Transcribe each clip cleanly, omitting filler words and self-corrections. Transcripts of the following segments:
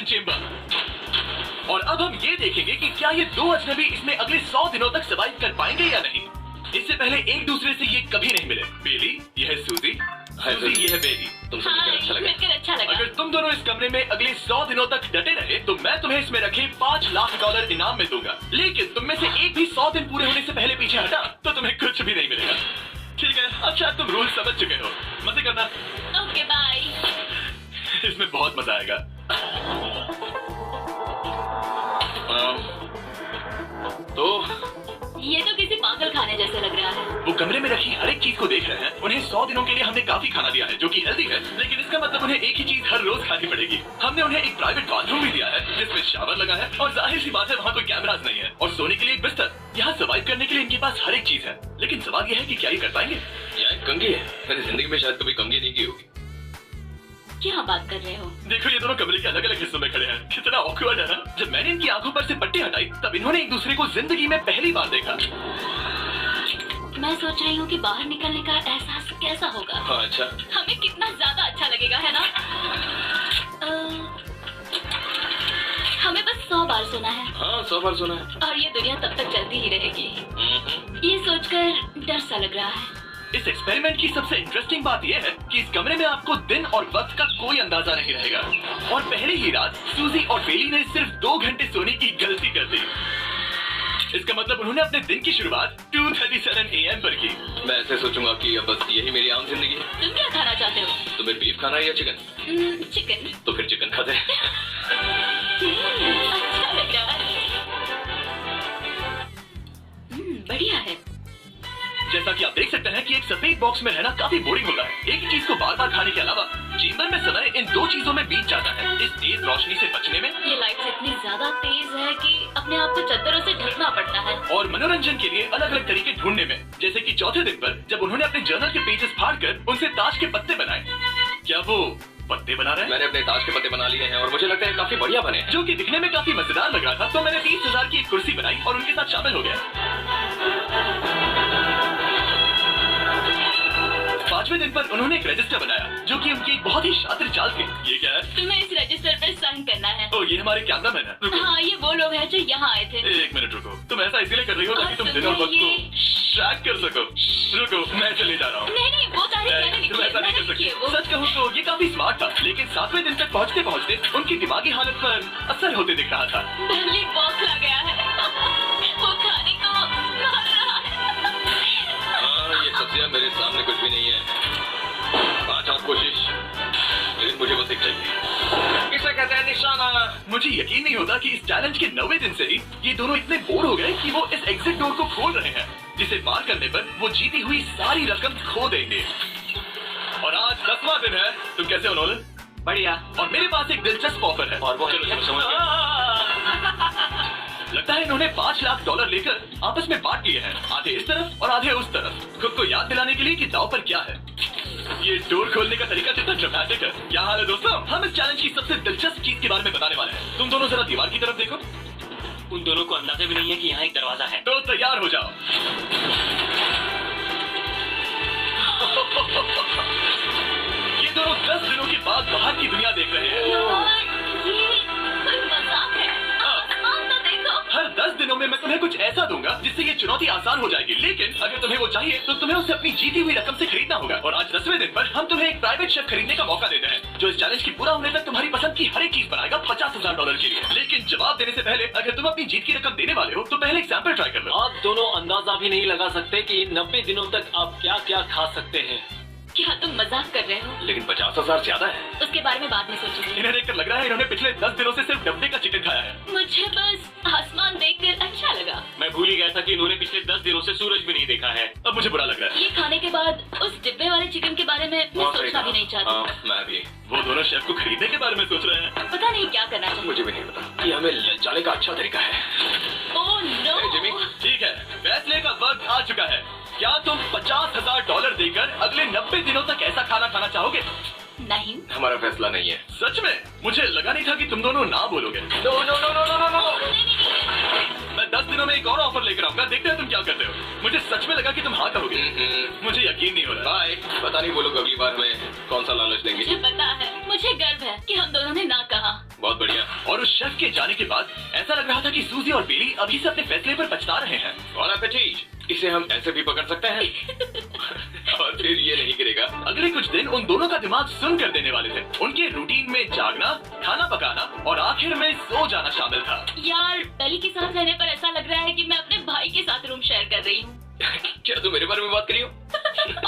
Chamber. और अब हम ये देखेंगे कि क्या ये दो अजनबी इसमें अगले 100 दिनों तक सर्वाइव कर पाएंगे या नहीं। इससे पहले एक दूसरे से ये कभी नहीं मिले। बेली, ये है सूजी, सूजी ये है बेली। तुमसे मिलकर अच्छा लगा। अगर तुम दोनों इस कमरे में अगले 100 दिनों तक डटे रहे तो मैं तुम्हें इसमें रखे $5 लाख इनाम में दूंगा। लेकिन तुम में से एक भी 100 दिन पूरे होने से पहले पीछे हटा तो तुम्हें कुछ भी नहीं मिलेगा। ठीक है, अब शायद तुम रूल समझ चुके हो। मजे करना। Okay bye. इसमें बहुत मजा आएगा। तो ये तो किसी पागल खाने जैसे लग रहा है। वो कमरे में रखी हर एक चीज को देख रहे हैं। उन्हें 100 दिनों के लिए हमने काफी खाना दिया है जो कि हेल्दी है, लेकिन इसका मतलब उन्हें एक ही चीज हर रोज खानी पड़ेगी। हमने उन्हें एक प्राइवेट बाथरूम भी दिया है जिसमें शावर लगा है और जाहिर सी बात है वहाँ कोई कैमरास नहीं है, और सोने के लिए एक बिस्तर। यहाँ सर्वाइव करने के लिए इनके पास हर एक चीज है, लेकिन सवाल यह है कि क्या ये कर पाएंगे। यहाँ एक कंघी है, मैंने जिंदगी में शायद कभी कंघी नहीं की होगी। क्या बात कर रहे हो? देखो ये दोनों कमरे के अलग अलग हिस्सों में खड़े हैं। कितना ऑकवर्ड है ना। जब मैंने इनकी आंखों पर से पट्टी हटाई तब इन्होंने एक दूसरे को जिंदगी में पहली बार देखा। मैं सोच रही हूँ कि बाहर निकलने का एहसास कैसा होगा। हाँ, अच्छा। हमें कितना ज्यादा अच्छा लगेगा, है ना? हमें बस 100 बार सुना है। हाँ, 100 बार सुना है। और ये दुनिया तब तक चलती ही रहेगी। ये सोचकर डर सा लग रहा है। इस एक्सपेरिमेंट की सबसे इंटरेस्टिंग बात यह है कि इस कमरे में आपको दिन और वक्त का कोई अंदाजा नहीं रहेगा। और पहली ही रात सूजी और बेली ने सिर्फ 2 घंटे सोने की गलती कर दी। इसका मतलब उन्होंने अपने दिन की शुरुआत 2:37 AM पर की। मैं ऐसे सोचूंगा कि अब बस यही मेरी आम जिंदगी है। तुम क्या खाना चाहते हो? तुम्हें बीफ खाना है या चिकन? चिकन। तो फिर चिकन खाते हैं। अच्छा लग रहा है। बढ़िया है। जैसा कि आप देख सकते हैं कि एक सफेद बॉक्स में रहना काफी बोरिंग होता है। एक ही चीज को बार बार खाने के अलावा चेम्बर में समय इन 2 चीजों में बीत जाता है। इस तेज रोशनी से बचने में, ये लाइट्स इतनी ज्यादा तेज है कि अपने आप को चद्दरों से ढकना पड़ता है। और मनोरंजन के लिए अलग अलग तरीके ढूंढने में, जैसे कि चौथे दिन पर जब उन्होंने अपने जर्नल के पेजेस फाड़कर उनसे ताश के पत्ते बनाए। क्या वो पत्ते बना रहे हैं? मैंने अपने ताश के पत्ते बना लिए हैं और मुझे लगता है काफी बढ़िया बने हैं। जो कि दिखने में काफी मजेदार लग रहा था, तो मैंने 30,000 की एक कुर्सी बनाई और उनके साथ शामिल हो गया। 5वें दिन पर उन्होंने एक रजिस्टर बनाया जो कि उनकी एक बहुत ही शातिर चाल थी। ये क्या है? तुम्हें इस रजिस्टर पर साइन करना है। ओ, ये हमारे कैमरामैन है। रुको। हाँ, ये वो लोग हैं जो यहाँ आए थे। 1 मिनट रुको। तुम ऐसा इसीलिए कर रही हो ताकि तुम दिन और वक्त को ट्रैक कर सको। रुको, मैं चले जा रहा हूँ। नहीं, वो तारीख मैंने लिखी तुम है। ऐसा नहीं कर मैंने लिखी है वो। सकती। सच कहूँ तो ये काफी स्मार्ट था, लेकिन 7वें दिन तक पहुँचते पहुँचते उनकी दिमागी हालत पर असर होते दिख रहा था। बिल्ली बौखला गया है। वो खाने को मार रहा है। हाँ, ये सब्जियाँ मेरे सामने कुछ भी नहीं है। 5 और कोशिश, लेकिन मुझे बस एक चाहिए। किसे कहते हैं निशाना? मुझे यकीन नहीं होता कि इस चैलेंज के 9वें दिन से ही ये दोनों इतने बोर हो गए कि वो इस एग्जिट डोर को खोल रहे हैं, जिसे पार करने पर वो जीती हुई सारी रकम खो देंगे। और आज 10वां दिन है। तुम कैसे हो नोलन? बढ़िया। और मेरे पास एक दिलचस्प ऑफर है। और वो है, समझ लगता है इन्होंने $5 लाख लेकर आपस में बांट लिए हैं, आधे इस तरफ और आधे उस तरफ, खुद को याद दिलाने के लिए कि दांव पर क्या है। ये डोर खोलने का तरीका कितना ड्रामेटिक है। क्या हाल है दोस्तों? हम इस चैलेंज की सबसे दिलचस्प चीज के बारे में बताने वाले हैं। तुम दोनों जरा दीवार की तरफ देखो। उन दोनों को अंदाजा भी नहीं है कि यहाँ एक दरवाजा है। तो तैयार हो जाओ। ये दोनों 10 दिनों के बाद बाहर की दुनिया देख रहे हैं। ये कोई मजाक है। आसमान तो देखो। हर 10 दिनों में मैं तुम्हें कुछ ऐसा दूंगा जिससे ये चुनौती आसान हो जाएगी, लेकिन अगर तुम्हें वो चाहिए तो तुम्हें उसे अपनी जीती हुई रकम से खरीदना होगा। और आज 10वें दिन पर हम तुम्हें एक प्राइवेट शेफ खरीदने का मौका देते हैं जो इस चैलेंज की पूरा होने तक तुम्हारी पसंद की हर एक चीज बनाएगा $50,000 के लिए। लेकिन जवाब देने से पहले अगर तुम अपनी जीत की रकम देने वाले हो तो पहले एक सैंपल ट्राई कर लो। आप दोनों अंदाजा भी नहीं लगा सकते कि इन 90 दिनों तक आप क्या क्या खा सकते हैं। क्या तुम मजाक कर रहे हो? लेकिन 50,000 ज्यादा है। उसके बारे में बाद में सोचेंगे। इन्हें देखकर लग रहा है इन्होंने पिछले 10 दिनों से सिर्फ डब्बे का चिकन खाया है। मुझे बस आसमान देखकर अच्छा लगा। मैं भूल ही गया था कि इन्होंने पिछले 10 दिनों से सूरज भी नहीं देखा है। अब मुझे बुरा लग रहा है। ये खाने के बाद उस डिब्बे वाले चिकन के बारे में मैं सोचना भी नहीं चाहती। हाँ, मैं भी। वो दोनों शेफ को खरीदने के बारे में सोच रहे हैं। पता नहीं क्या करना चाहिए। मुझे भी नहीं पता। ये हमें ललचाने का अच्छा तरीका है। Oh no. जिमी, ठीक है, फैसले का वक्त आ चुका है। क्या तुम $50,000 देकर अगले 90 दिनों तक ऐसा खाना खाना चाहोगे? नहीं। हमारा फैसला नहीं है। सच में? मुझे लगा नहीं था कि तुम दोनों ना बोलोगे। No no no no no no no. मैं 10 दिनों में एक और ऑफर लेकर आऊंगा, देखते हैं तुम क्या करते हो। मुझे सच में लगा कि तुम हाँ कहोगे। मुझे यकीन नहीं हो रहा। बाय। पता नहीं वो लोग अगली बार हमें कौन सा लालच देंगे। मुझे पता है। मुझे गर्व है कि हम दोनों ने ना कहा। बहुत बढ़िया। और उस शेफ के जाने के बाद ऐसा लग रहा था कि सूजी और बिली अभी से अपने फैसले पर पछता रहे हैं। और एपेटाइज, इसे हम ऐसे भी पकड़ सकते हैं और फिर ये नहीं गिरेगा। अगले कुछ दिन उन दोनों का दिमाग सुन कर देने वाले थे। उनके रूटीन में जागना, खाना पकाना और आखिर में सो जाना शामिल था। यार बेली के साथ रहने पर ऐसा लग रहा है कि मैं अपने भाई के साथ रूम शेयर कर रही हूँ। क्या तू मेरे बारे में बात करी हो?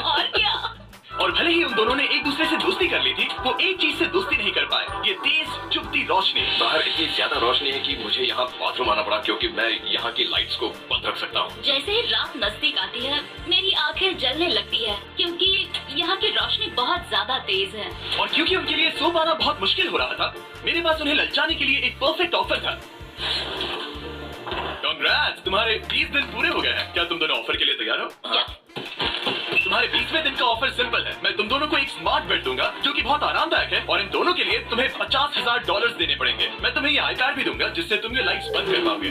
और क्या। और भले ही उन दोनों ने एक दूसरे से दोस्ती कर ली थी, वो एक चीज से दोस्ती नहीं कर पाए, ये तेज चुभती रोशनी। बाहर इतनी ज्यादा रोशनी है कि मुझे यहाँ बाथरूम आना पड़ा क्योंकि मैं यहाँ की लाइट्स को बंद रख सकता हूँ। जैसे ही रात नजदीक आती है मेरी आंखें जलने लगती है क्योंकि यहाँ की रोशनी बहुत ज्यादा तेज है। और क्योंकि उनके लिए सो पाना बहुत मुश्किल हो रहा था, मेरे पास उन्हें ललचाने के लिए एक परफेक्ट ऑफर था। कांग्रेट्स, तुम्हारे 20 दिन पूरे हो गए हैं। क्या तुम दोनों ऑफर के लिए तैयार हो? या। तुम्हारे 20वें दिन का ऑफर सिंपल है। मैं तुम दोनों को एक स्मार्ट बेड दूंगा जो कि बहुत आरामदायक है और इन दोनों के लिए तुम्हें $50,000 देने पड़ेंगे। मैं तुम्हें ये आईपैड भी दूंगा जिससे तुम ये लाइट्स बंद कर पाओगे।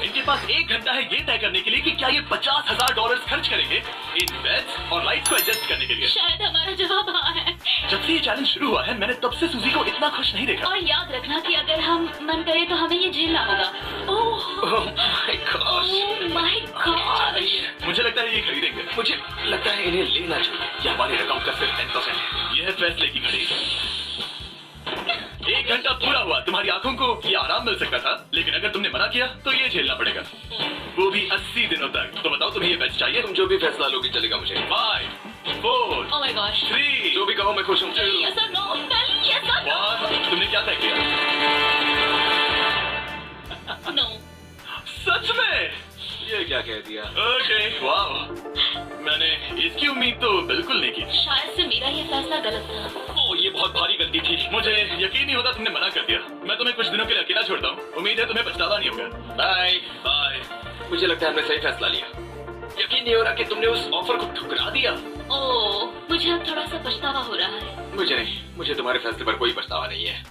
इनके पास 1 घंटा है ये तय करने के लिए कि क्या ये $50,000 खर्च करेंगे इन बेड्स और लाइट्स को एडजस्ट करने के लिए। शायद हमारा जवाब हाँ है। जब से ये चैलेंज शुरू हुआ है मैंने तब से सूजी को इतना खुश नहीं देखा। और याद रखना कि अगर हम मन करे तो हमें ये झेलना होगा। Oh my God, my God. मुझे लगता है ये खरीदेंगे। मुझे लगता है इन्हें लेना चाहिए। ये हमारी रकम का सिर्फ 10% है। यह है फैसले की घड़ी। 1 घंटा पूरा हुआ, तुम्हारी आंखों को ये आराम मिल सकता था, लेकिन अगर तुमने मना किया तो ये झेलना पड़ेगा, वो भी 80 दिनों तक। तो बताओ तुम्हें ये बेस्ट चाहिए? तुम जो भी फैसला लोगी चलेगा मुझे। 5, 4, ओह माय गॉश। 3, जो भी कहो मैं खुश हूँ। यस और नो, बेली यस और नो। 1। तुमने क्या तय किया? नो। सच में? ये क्या कह दिया? ओके, वाओ, मैंने इसकी उम्मीद तो बिल्कुल नहीं की। शायद से मेरा ये फैसला गलत था। ओ, ये बहुत भारी गलती थी। मुझे यकीन नहीं होता तुमने मना कर दिया। मैं तुम्हें कुछ दिनों के लिए अकेला छोड़ता हूँ। उम्मीद है तुम्हें पछतावा नहीं होगा। बाय। बाय। मुझे लगता है हमने सही फैसला लिया। यकीन नहीं हो रहा कि तुमने उस ऑफर को ठुकरा दिया। ओह, मुझे अब थोड़ा सा पछतावा हो रहा है। मुझे नहीं, मुझे तुम्हारे फैसले पर कोई पछतावा नहीं है।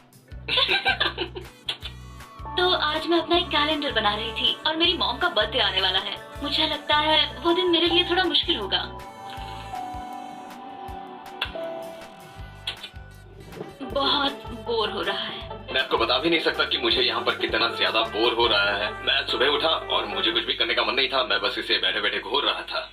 तो आज मैं अपना एक कैलेंडर बना रही थी और मेरी मॉम का बर्थडे आने वाला है। मुझे लगता है वो दिन मेरे लिए थोड़ा मुश्किल होगा। बहुत बोर हो रहा है। मैं आपको बता भी नहीं सकता कि मुझे यहाँ पर कितना ज्यादा बोर हो रहा है। मैं आज सुबह उठा और मुझे कुछ भी करने का मन नहीं था। मैं बस इसे बैठे बैठे घूर रहा था।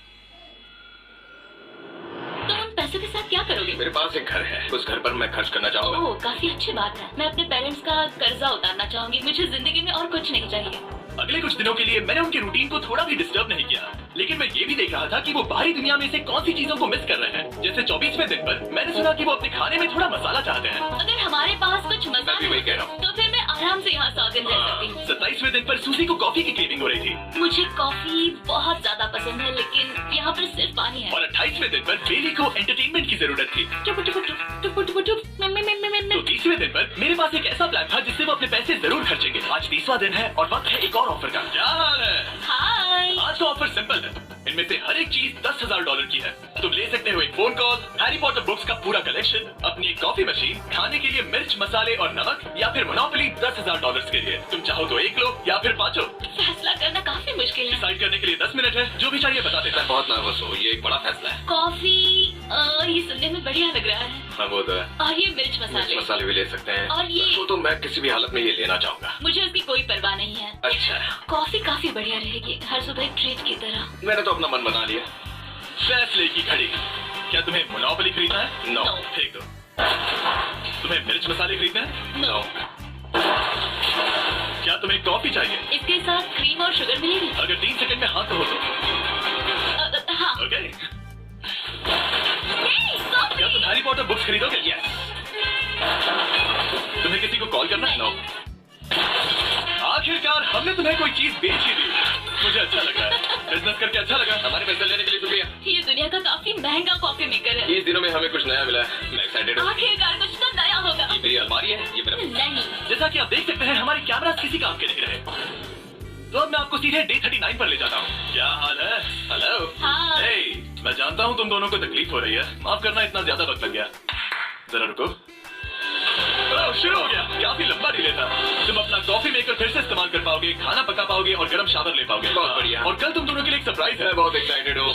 तुम उन पैसों के साथ क्या करोगे? मेरे पास एक घर है, उस घर पर मैं खर्च करना चाहूंगा। ओह, काफी अच्छी बात है। मैं अपने पेरेंट्स का कर्जा उतारना चाहूंगी। मुझे जिंदगी में और कुछ नहीं चाहिए। अगले कुछ दिनों के लिए मैंने उनके रूटीन को थोड़ा भी डिस्टर्ब नहीं किया, लेकिन मैं ये भी देख रहा था कि वो बाहरी दुनिया में से कौन सी चीजों को मिस कर रहे हैं। जैसे 24वें दिन पर मैंने सुना कि वो अपने खाने में थोड़ा मसाला चाहते हैं। अगर हमारे पास कुछ मैं भी मसाला वही कह रहा हूँ। तो फिर मैं आराम से यहाँ 100 दिन रह सकती हूँ। 27वें दिन पर सूजी को कॉफी की क्रेविंग हो रही थी। मुझे कॉफी बहुत ज्यादा पसंद है, लेकिन यहाँ पर सिर्फ पानी है। और 28वें दिन पर बेली को एंटरटेनमेंट की जरूरत थी। टुप टुप टुप टुप टुप टुप तो 30वें दिन पर मेरे पास एक ऐसा प्लान था जिससे वो अपने पैसे जरूर खर्चेंगे। आज 30वां दिन है और वक्त है एक और ऑफर का। क्या हाल है? हाय। आज का ऑफर सिंपल है। इनमें से हर एक चीज $10,000 की है। तुम ले सकते हो एक phone call, Harry Potter books का पूरा कलेक्शन, अपनी एक कॉफी मशीन, खाने के लिए मिर्च, मसाले और नमक, या फिर मोनोपोली $10,000 के लिए। तुम चाहो तो 1 लो या फिर 5 लो। फैसला करना काफी मुश्किल है। डिसाइड करने के लिए 10 मिनट है। जो भी चाहिए बता देता है। बहुत नर्वस हूँ, ये एक बड़ा फैसला है। कॉफी ये सुनने में बढ़िया लग रहा है। हाँ वो तो है। और ये मिर्च मिर्च मसाले। मसाले भी ले सकते हैं। और ये- वो तो मैं किसी भी हालत में ये लेना चाहूंगा। मुझे उसकी कोई परवाह नहीं है। अच्छा, कॉफी काफी बढ़िया रहेगी, हर सुबह एक ट्रीट की तरह। मैंने तो अपना मन बना लिया। फैसले की घड़ी। क्या तुम्हें मोनोपोली खरीदना है? नो। फेंक दो। तुम्हें मिर्च मसाले खरीदना है? नो। क्या तुम्हें कॉफी चाहिए? इसके साथ क्रीम और शुगर मिलेगी? अगर 3 सेकंड में हाँ कहो तो। हाँ। ओके। कॉफी। क्या तुम हैरी पॉटर बुक्स खरीदोगे? यस। तुम्हें किसी को कॉल करना है? नो। आखिरकार हमने तुम्हें कोई चीज बेच ही दी। मुझे अच्छा लग रहा है। बिजनेस करके अच्छा लगा। हमारे पैसे लेने के लिए शुक्रिया। ये दुनिया का काफी महंगा कॉफी मेकर है। इस दिनों में हमें कुछ नया मिला है। मैं एक्साइटेड हूँ। आखिरकार कुछ तो नया होगा। ये मेरी अलमारी है, ये मेरा। नहीं। जैसा कि आप देख सकते हैं हमारे कैमरास किसी काम के नहीं रहे। तो अब मैं आपको सीधे डे 39 पर ले जाता हूँ। क्या हाल है? हेलो। हाँ। हे, मैं जानता हूँ तुम दोनों को तकलीफ हो रही है। माफ करना इतना ज्यादा वक्त लग गया। जरा रुको। शुरू हो गया। काफी लंबा डिले था। तुम अपना कॉफी मेकर फिर से इस्तेमाल कर पाओगे, खाना पका पाओगे और गर्म शावर ले पाओगे। बहुत बढ़िया। और कल तुम दोनों के लिए एक सरप्राइज है। मैं बहुत एक्साइटेड हूँ।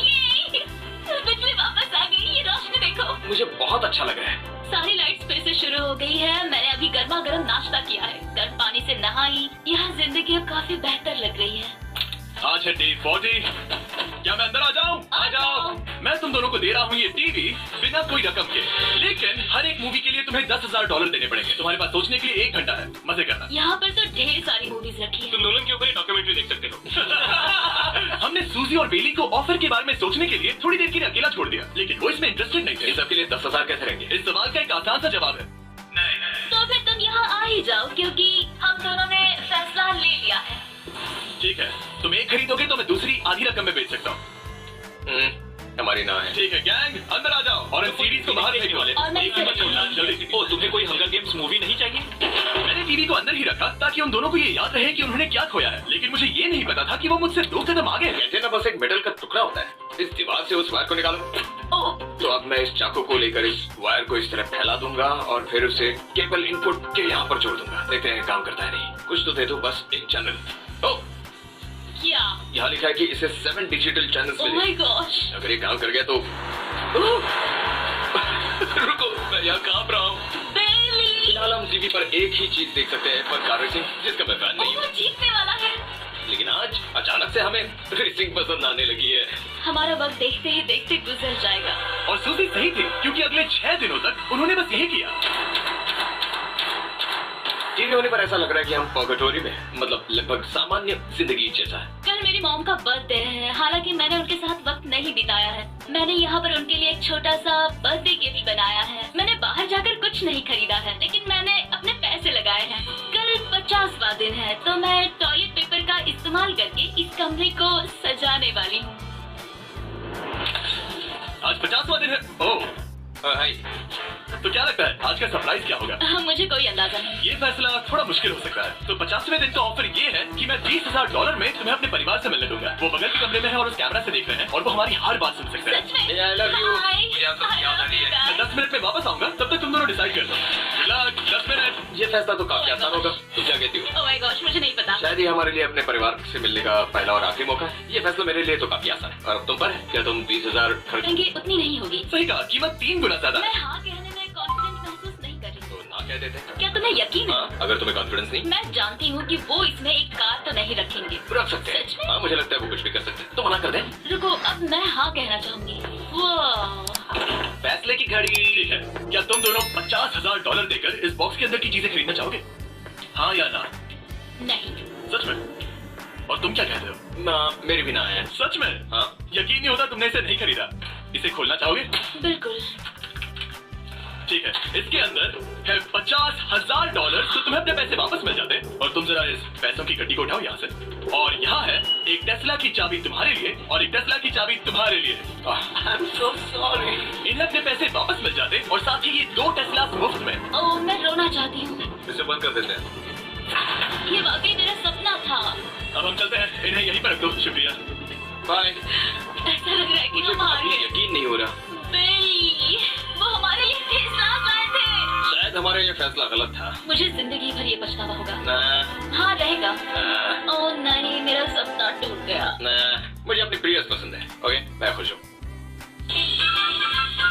बिजली वापस आ गई। ये रोशनी देखो। मुझे बहुत अच्छा लग रहा है। सारी लाइट्स फिर से शुरू हो गई है। मैंने अभी गर्मा गर्म नाश्ता किया है, गर्म पानी से नहाई। यहाँ जिंदगी अब काफी बेहतर लग रही है। आज है डे 40। क्या मैं अंदर आ जाऊं? आ जाओ। मैं तुम दोनों को दे रहा हूँ ये टीवी बिना कोई रकम के, लेकिन हर एक मूवी के लिए तुम्हें $10,000 देने पड़ेंगे। तुम्हारे पास सोचने के लिए 1 घंटा है, मजे करना। यहाँ पर तो ढेर सारी मूवीज रखी है। तुम नोलन के ऊपर ही डॉक्यूमेंट्री देख सकते हो। हमने सूजी और बेली को ऑफर के बारे में सोचने के लिए थोड़ी देर के लिए अकेला छोड़ दिया, लेकिन वो इसमें इंटरेस्टेड नहीं थे। इन सबके लिए 10,000 कैसे रहेंगे? इस सवाल का एक आसान सा जवाब है तो फिर तुम यहाँ आ ही जाओ, क्योंकि हम दोनों ने फैसला ले लिया है। ठीक है, तुम एक खरीदोगे तो मैं दूसरी आधी रकम में बेच सकता हूँ। हमारी ना है। ठीक है गैंग, अंदर आ जाओ और इन सीरीज को बाहर फेंकने वाले। और मैं एक भी मत छोड़ना, जल्दी से। ओ, तुम्हें कोई हंगर गेम्स मूवी नहीं चाहिए? मैंने टीवी को अंदर ही रखा ताकि उन दोनों को ये याद रहे कि उन्होंने क्या खोया है, लेकिन मुझे ये नहीं पता था कि वो मुझसे 2 कदम आगे हैं। कहते हैं ना, बस एक मेटल का टुकड़ा होता है। इस दीवार से उस वायर को निकालो। ओह, तो अब मैं इस चाकू को लेकर इस वायर को इस तरह फैला दूंगा और फिर उसे केबल इनपुट के यहाँ पर जोड़ दूंगा। देखते हैं काम करता है नहीं। कुछ तो दे दो, बस एक चैनल। ओह, क्या? यहाँ लिखा है कि इसे 7 डिजिटल चैनल्स ओह मिले। My gosh. अगर ये काम कर गया तो रुको, मैं यहाँ कांप रहा हूँ। बेली। फिलहाल हम टीवी पर एक ही चीज देख सकते हैं, पर कार रेसिंग, जिसका मैं फैन नहीं वो हूँ। जीतने वाला है। लेकिन आज अचानक से हमें रेसिंग पसंद आने लगी है। हमारा वक्त देखते ही देखते गुजर जाएगा। और सूजी सही थी, क्योंकि अगले 6 दिनों तक उन्होंने बस यही किया। टीवी होने पर ऐसा लग रहा है कि हम पर्गेटोरी में, मतलब लगभग सामान्य जिंदगी जैसा है। कल मेरी मॉम का बर्थडे है, हालांकि मैंने उनके साथ वक्त नहीं बिताया है। मैंने यहाँ पर उनके लिए एक छोटा सा बर्थडे गिफ्ट बनाया है। मैंने बाहर जाकर कुछ नहीं खरीदा है, लेकिन मैंने अपने पैसे लगाए हैं। कल 50वां दिन है, तो मैं टॉयलेट पेपर का इस्तेमाल करके इस कमरे को सजाने वाली हूँ। आज 50वां दिन है। ओह, हाय। तो क्या लगता है आज का सरप्राइज क्या होगा? मुझे कोई अंदाजा नहीं। ये फैसला थोड़ा मुश्किल हो सकता है। तो 50वें दिन का ऑफर ये है कि मैं $20,000 में तुम्हें अपने परिवार से मिलने दूंगा। वो बगल के कमरे में है और उस कैमरा से देख रहे हैं और वो हमारी हर बात सुन सकते हैं। सच में? I love you। Hi। मुझे आप सबकी याद आ रही है। मैं 10 मिनट में वापस आऊंगा, तब तक तुम दोनों डिसाइड कर दो। 10 मिनट। ये फैसला तो काफी आसान होगा। तुम क्या कहती हो? ओह माय गॉश, मुझे नहीं पता। शायद ये हमारे लिए अपने परिवार से मिलने का पहला और आखिरी मौका है। ये फैसला मेरे लिए तो काफी आसान है। और अब तुम पर है। क्या तुम 20,000 खर्च? महंगी उतनी नहीं होगी। सही कहा, कीमत 3 गुना ज्यादा मैं है। हाँ कहने में कॉन्फिडेंट महसूस नहीं कर रही। तो ना कह देते। क्या तुम्हें यकीन है? हाँ, अगर तुम्हें कॉन्फिडेंस नहीं, मैं जानती हूँ कि वो इसमें एक कार तो नहीं रखेंगे। रख सकते हैं। सच में? हाँ, मुझे लगता है वो कुछ भी कर सकते हैं। तो मना कर दे। रुको, अब मैं हाँ कहना चाहूंगी। वाह, फैसले की घड़ी। ठीक है, क्या तुम दोनों $50,000 देकर इस बॉक्स के अंदर की चीजें खरीदना चाहोगे? हाँ या ना? नहीं। सच में? और तुम क्या कहते हो? ना, मेरी भी ना है। सच में? हाँ। यकीन नहीं होता तुमने इसे नहीं खरीदा। इसे खोलना चाहोगे? बिल्कुल। ठीक है, इसके अंदर है $50,000, तो तुम्हें अपने पैसे वापस मिल जाते। और तुम जरा इस पैसों की गड्डी को उठाओ यहाँ से। और यहाँ है एक टेस्ला की चाबी तुम्हारे लिए और एक टेस्ला की चाबी तुम्हारे लिए। I'm so sorry। इन्हें अपने पैसे वापस मिल जाते और साथ ही ये 2 टेस्ला मुफ्त में। ओह, मैं रोना चाहती हूँ। इसे बंद कर देते हैं। ये वाकई मेरा सपना था। अब हम चलते हैं, इन्हें यहीं पर रख दो। शुक्रिया। बाय। ऐसा लग रहा है कि मुझे हम हार अभी गए। यकीन नहीं हो रहा। बिली, वो हमारे लिए फैसला लाए थे। शायद हमारा ये फैसला गलत था। मुझे जिंदगी भर ये पछतावा होगा। ना, हाँ रहेगा। ना, ओह नहीं, मेरा सपना टूट गया। ना, मुझे अपनी प्रियस पसंद है। ओके, मैं खुश हूँ।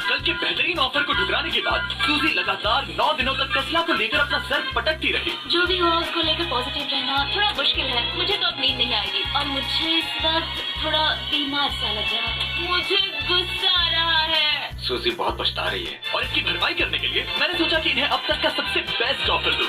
कल के बेहतरीन ऑफर को ठुकराने के बाद सूजी लगातार 9 दिनों तक टेस्ला को लेकर अपना सर पटकती रही। जो भी हो, उसको लेकर पॉजिटिव रहना थोड़ा मुश्किल है। मुझे तो अब नींद नहीं आएगी और मुझे इस वक्त थोड़ा बीमार सा लग रहा है। मुझे गुस्सा आ रहा है। सूजी बहुत पछता रही है। और इसकी भरपाई करने के लिए मैंने सोचा कि इन्हें अब तक का सबसे बेस्ट ऑफर दूं।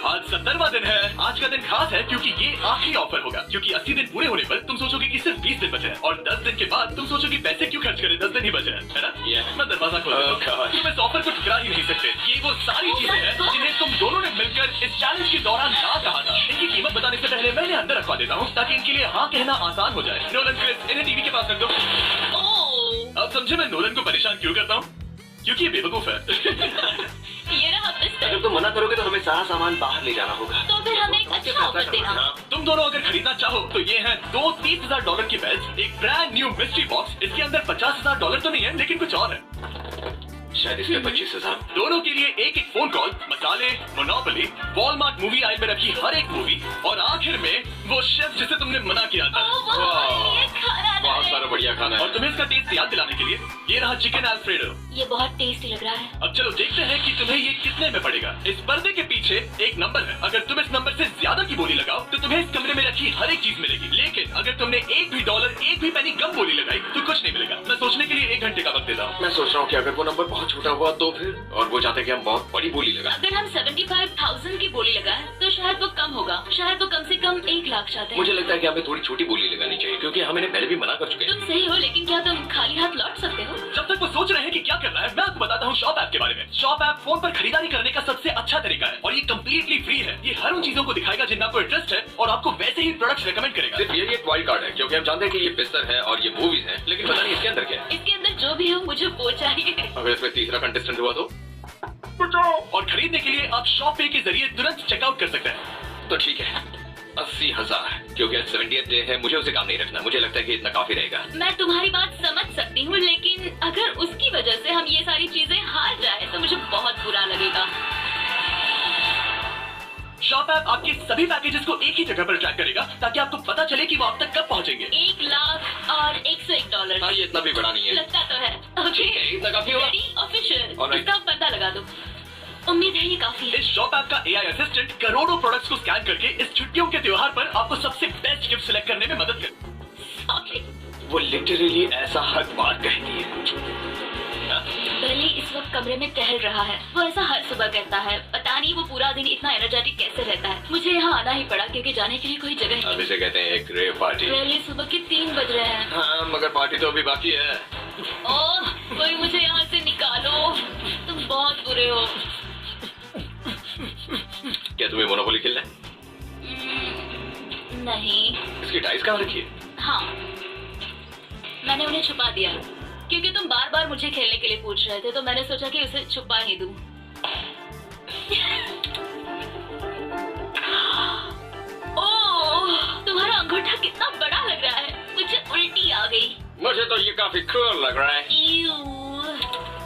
आज 70वां दिन है। आज का दिन खास है क्योंकि ये आखिरी ऑफर होगा, क्योंकि 80 दिन पूरे होने पर तुम सोचोगे कि सिर्फ 20 दिन बचे हैं और 10 दिन के बाद तुम सोचोगे पैसे क्यों खर्च करें, 10 दिन ही बचे हैं, है ना? मैं दरवाजा खोल देता हूं। तुम इस ऑफर को ठुकरा ही नहीं सकते। ये वो सारी चीजें हैं जिन्हें तुम दोनों ने मिलकर इस चैलेंज के दौरान ना कहा था। इनकी कीमत बताने से पहले मैं इन्हें अंदर रखवा देता हूँ ताकि इनके लिए हाँ कहना आसान हो जाए। नोलन, क्रिस, इन्हें टीवी के पास रख दो। ओह, अब समझे मैं नोलन को परेशान क्यों करता हूँ? क्योंकि ये बेवकूफ है। ये रहा बिस्तर। अगर तुम मना करोगे तो हमें सारा सामान बाहर ले जाना होगा। तो फिर हमें एक अच्छा ऑफर देना। तुम दोनों अगर खरीदना चाहो तो ये हैं 2 $30,000 की बेल्ट, एक ब्रांड न्यू मिस्ट्री बॉक्स। इसके अंदर $50,000 तो नहीं है, लेकिन कुछ और है। शायद इसमें 25,000। दोनों के लिए एक एक फोन कॉल, मसाले, मोनोपोली, वॉलमार्ट मूवी आयल में रखी हर एक मूवी और आखिर में वो शेफ जिसे तुमने मना किया था। ओह, वो हमारे लिए खाना बहुत लाए। सारा बढ़िया खाना और है। तुम्हें इसका टेस्ट याद दिलाने के लिए ये रहा चिकन अल्फ्रेडो। ये बहुत टेस्टी लग रहा है। अब चलो देखते हैं कि तुम्हें ये कितने में पड़ेगा। इस पर्दे के पीछे पीछे एक नंबर है। अगर तुम इस नंबर से ज्यादा की बोली लगाओ तो तुम्हें इस कमरे में रखी हर एक चीज मिलेगी, लेकिन अगर तुमने एक भी डॉलर, एक भी पेनी कम बोली लगाई तो कुछ नहीं मिलेगा। मैं सोचने के लिए 1 घंटे का वक्त देता हूँ। मैं सोच रहा हूँ कि अगर वो नंबर बहुत छोटा हुआ तो फिर, और वो चाहते कि हम बहुत बड़ी बोली लगाएं। अगर हम 75,000 की बोली लगाएं तो शायद वो कम होगा, शायद वो कम से कम 1 लाख चाहते हैं। मुझे लगता है कि हमें थोड़ी छोटी बोली लगानी चाहिए, क्योंकि हम इन्हें पहले भी मना कर चुके हैं। तुम सही हो, लेकिन क्या तुम खाली हाथ लौट सकते हो? जब तक वो सोच रहे हैं कि क्या करना है, मैं आपको बताता हूँ शॉप ऐप के बारे में। शॉप ऐप फोन पर खरीदारी करने का सबसे अच्छा तरीका है और ये कम्प्लीटली फ्री है। ये हर उन चीजों को दिखाएगा जिनमें आपको इंटरेस्ट है और आपको वैसे ही प्रोडक्ट्स रेकमेंड करेगा। सिर्फ ये एक वाइल्ड कार्ड है, क्योंकि हम जानते हैं कि ये बिस्तर है और ये मूवीज हैं, लेकिन पता नहीं इसके अंदर क्या है। इसके अंदर जो भी हो मुझे वो चाहिए। अगर इसमें तीसरा कंटेस्टेंट हुआ तो? और खरीदने के लिए आप शॉप पे के जरिए तुरंत चेकआउट कर सकते हैं। तो ठीक है, 80,000, क्योंकि आज 70th डे है, मुझे उसे काम नहीं रखना। मुझे लगता है कि इतना काफी रहेगा। मैं तुम्हारी बात समझ सकती हूँ, लेकिन अगर उसकी वजह से हम ये सारी चीजें हार जाए तो मुझे बहुत बुरा लगेगा। शॉप ऐप आपके सभी पैकेजेस को एक ही जगह पर ट्रैक करेगा ताकि आपको पता चले कि वो आप तक कब पहुंचेंगे। 1 लाख और 101 डॉलर। हाँ, ये इतना भी बड़ा नहीं है। लगता तो है। ओके, इतना काफी होगा। ऑफिशियल। Alright. इसका पता लगा दो। उम्मीद है ये काफी है। इस शॉप ऐप का AI असिस्टेंट करोड़ों प्रोडक्ट्स को स्कैन करके इस छुट्टियों के त्योहार पर आपको सबसे बेस्ट गिफ्ट सिलेक्ट करने में मदद करे। Sorry. वो लिटरली ऐसा हर बार कहती है। बेली इस वक्त कमरे में टहल रहा है। वो ऐसा हर सुबह कहता है। पता नहीं वो पूरा दिन इतना एनर्जेटिक कैसे रहता है। मुझे यहाँ आना ही पड़ा क्योंकि जाने के लिए कोई जगह अब नहीं। इसे कहते हैं एक रेव पार्टी। बेली सुबह के 3 बज रहे हैं। हाँ, मगर पार्टी तो अभी बाकी है। ओह, कोई मुझे यहाँ से निकालो। तुम बहुत बुरे हो। क्या तुम्हें मोनोपोली खेलना है? नहीं। इसकी डाइस कहाँ रखी है? हाँ, मैंने उन्हें छुपा दिया क्योंकि तुम बार बार मुझे खेलने के लिए पूछ रहे थे, तो मैंने सोचा कि उसे छुपा ही दूं। ओह, तुम्हारा अंगूठा कितना बड़ा लग रहा है। मुझे उल्टी आ गई। मुझे तो ये काफी कूल लग रहा है। ईऊ,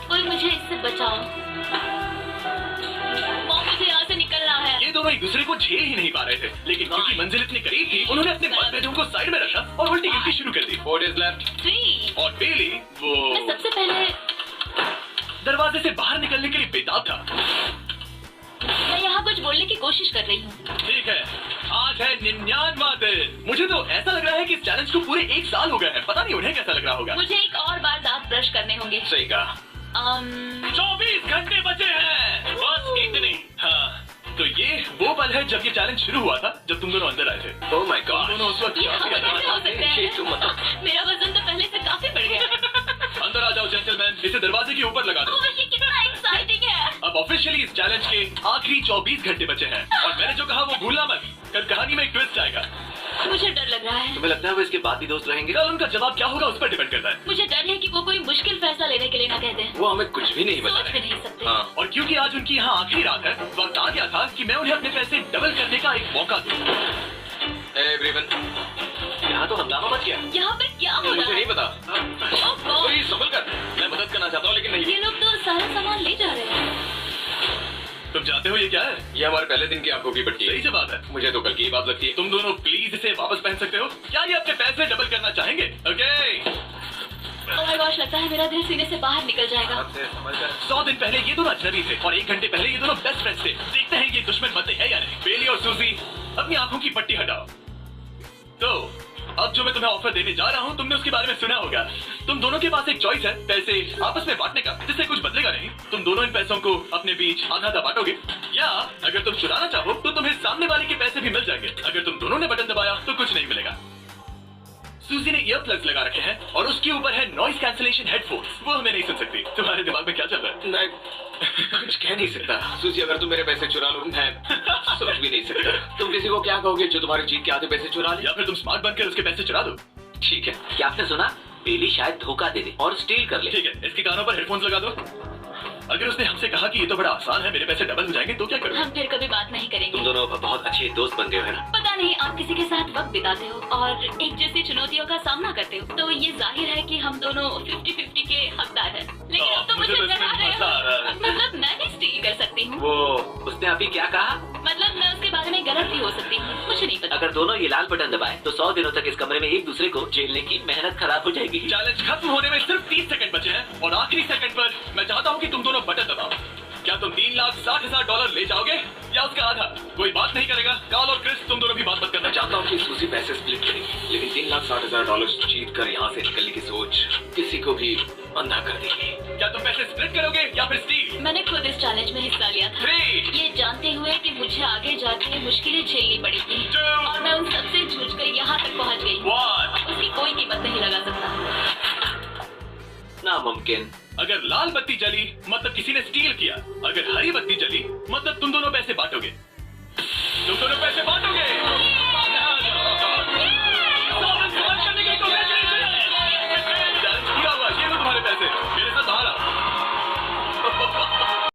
कोई मुझे इससे बचाओ। मुझे यहाँ से निकलना है। ये दोनों एक दूसरे को झेल ही नहीं पा रहे थे, लेकिन क्योंकि मंजिल इतनी करीब थी, उन्होंने अपने मतभेदों को साइड में रखा और उल्टी गिनती शुरू कर दी। 4 days left। 3। और बेली वो मैं सबसे पहले दरवाजे से बाहर निकलने के लिए बेताब था। मैं यहाँ कुछ बोलने की कोशिश कर रही हूँ। ठीक है, आज है 99वां दिन। मुझे तो ऐसा लग रहा है कि इस चैलेंज को पूरे 1 साल हो गए हैं। पता नहीं उन्हें कैसा लग रहा होगा। मुझे एक और बार दांत ब्रश करने होंगे। सही कहा। 24 घंटे बचे हैं, बस इतने। हाँ, तो ये वो पल है जब ये चैलेंज शुरू हुआ था, जब तुम दोनों अंदर आए थे। Oh my God. दोनों उस वक्त ये काफी कैसे हो सकता है? ये तो मतलब मेरा वजन तो पहले से काफी बढ़ गया। अंदर आ जाओ जेंटलमैन, इसे दरवाजे के ऊपर लगा दो। ओह, ये कितना एक्साइटिंग है। अब ऑफिशियली इस चैलेंज के आखिरी 24 घंटे बचे हैं और मैंने जो कहा वो भूलना मत। कल कहानी में एक ट्विस्ट आएगा। मुझे डर लग रहा है। तुम्हें लगता है वो इसके बाद भी दोस्त रहेंगे? कल उनका जवाब क्या होगा उस पर डिपेंड करता है। मुझे डर है कि वो कोई मुश्किल फैसला लेने के लिए ना कह दें। वो हमें कुछ भी नहीं बता सोच भी रहे। नहीं सकते। हाँ, और क्योंकि आज उनकी यहाँ आखिरी रात है, वक्त आ गया था कि मैं उन्हें अपने पैसे डबल करने का एक मौका दूं। एवरीवन, यहाँ तो हंगामा मच गया। यहाँ पे क्या हो मुझे रहा नहीं है? पता। ओह गॉड, प्लीज संभल कर। मैं मदद करना चाहता हूँ लेकिन नहीं। ये लोग तो सारा सामान ले जा रहे हैं। तुम जानते हो ये क्या है? ये हमारे पहले दिन की आंखों की पट्टी सही है। जवाब है। मुझे तो कल की ही बात लगती है। तुम दोनों प्लीज इसे वापस पहन सकते हो? क्या ये अपने पैसे डबल करना चाहेंगे? ओके। ओह माय गॉश, लगता है मेरा दिल सीने से बाहर निकल जाएगा। 100 दिन पहले ये दोनों अजनबी थे और 1 घंटे पहले ये दोनों बेस्ट फ्रेंड्स थे। देखते हैं ये दुश्मन बनते हैं या नहीं। बेली और सूजी, अपनी आंखों की पट्टी हटाओ। तो अब जो मैं तुम्हें ऑफर देने जा रहा हूँ, तुमने उसके बारे में सुना होगा। तुम दोनों के पास एक चॉइस है, पैसे आपस में बांटने का, जिससे कुछ बदलेगा नहीं। तुम दोनों इन पैसों को अपने बीच आधा आधा बांटोगे, या अगर तुम चुराना चाहो तो तुम्हें सामने वाले के पैसे भी मिल जाएंगे। अगर तुम दोनों ने बटन दबाया तो कुछ नहीं मिलेगा। सूजी ने ईयर प्लग्स लगा रखे हैं और उसके ऊपर है नॉइस कैंसलेशन हेडफोन्स। वो हमें नहीं सुन सकती। तुम्हारे दिमाग में क्या चल रहा है? मैं कुछ कह नहीं सकता। सूजी, अगर तुम मेरे पैसे चुरा लो, मैं सोच भी नहीं सकता। तुम किसी को क्या कहोगे जो तुम्हारी जीत के आधे पैसे चुरा ले? या फिर तुम स्मार्ट बनकर उसके पैसे चुरा दो। ठीक है। क्या आपने सुना? बेली शायद धोखा दे दे और स्टील कर ले। ठीक है, इसके कानों पर हेडफोन्स लगा दो। अगर उसने हमसे कहा कि ये तो बड़ा आसान है, मेरे पैसे डबल हो जाएंगे, तो क्या करोगे? हम फिर कभी बात नहीं तुम करेंगे। दोनों बहुत अच्छे दोस्त बन गए हो, है ना? पता नहीं, आप किसी के साथ वक्त बिताते हो और एक जैसी चुनौतियों का सामना करते हो, तो ये जाहिर है कि हम दोनों 50-50 के हकदार हैं। लेकिन अब तो मुझे मुझे तो डरा इसमें रहे मजा आ रहा हो। है। मतलब मैं भी स्टील कर सकती हूँ। वो उसने अभी क्या कहा? मतलब मैं उसके बारे में गलत भी हो सकती हूँ, मुझे नहीं पता। अगर दोनों ये लाल बटन दबाए तो 100 दिनों तक इस कमरे में एक दूसरे को झेलने की मेहनत खराब हो जाएगी। चैलेंज खत्म होने में सिर्फ 30 सेकंड बचे हैं और आखिरी सेकंड पर मैं चाहता हूँ कि तुम दोनों बटन दबाओ। क्या तुम $3,60,000 ले जाओगे या या उसका आधा? कोई बात नहीं करेगा। कार्ल और क्रिस, तुम दोनों भी बात मत करना। मैं चाहता हूँ कि सूजी पैसे स्प्लिट करेगी, लेकिन $3,60,000 जीत कर यहाँ से निकलने की सोच किसी को भी अंधा कर देगी। क्या तुम पैसे स्प्लिट करोगे या फिर स्टील? मैंने खुद इस चैलेंज में हिस्सा लिया था, 3, ये जानते हुए कि मुझे आगे जाके मुश्किलें झेलनी पड़ेगी 2, और मैं उन सबसे जूझकर यहाँ तक पहुँच गई। 1। उसकी कोई कीमत नहीं लगा सकता। नामुमकिन। अगर लाल बत्ती जली मतलब किसी ने स्टील किया, अगर हरी बत्ती जली मतलब तुम दोनों पैसे बांटोगे।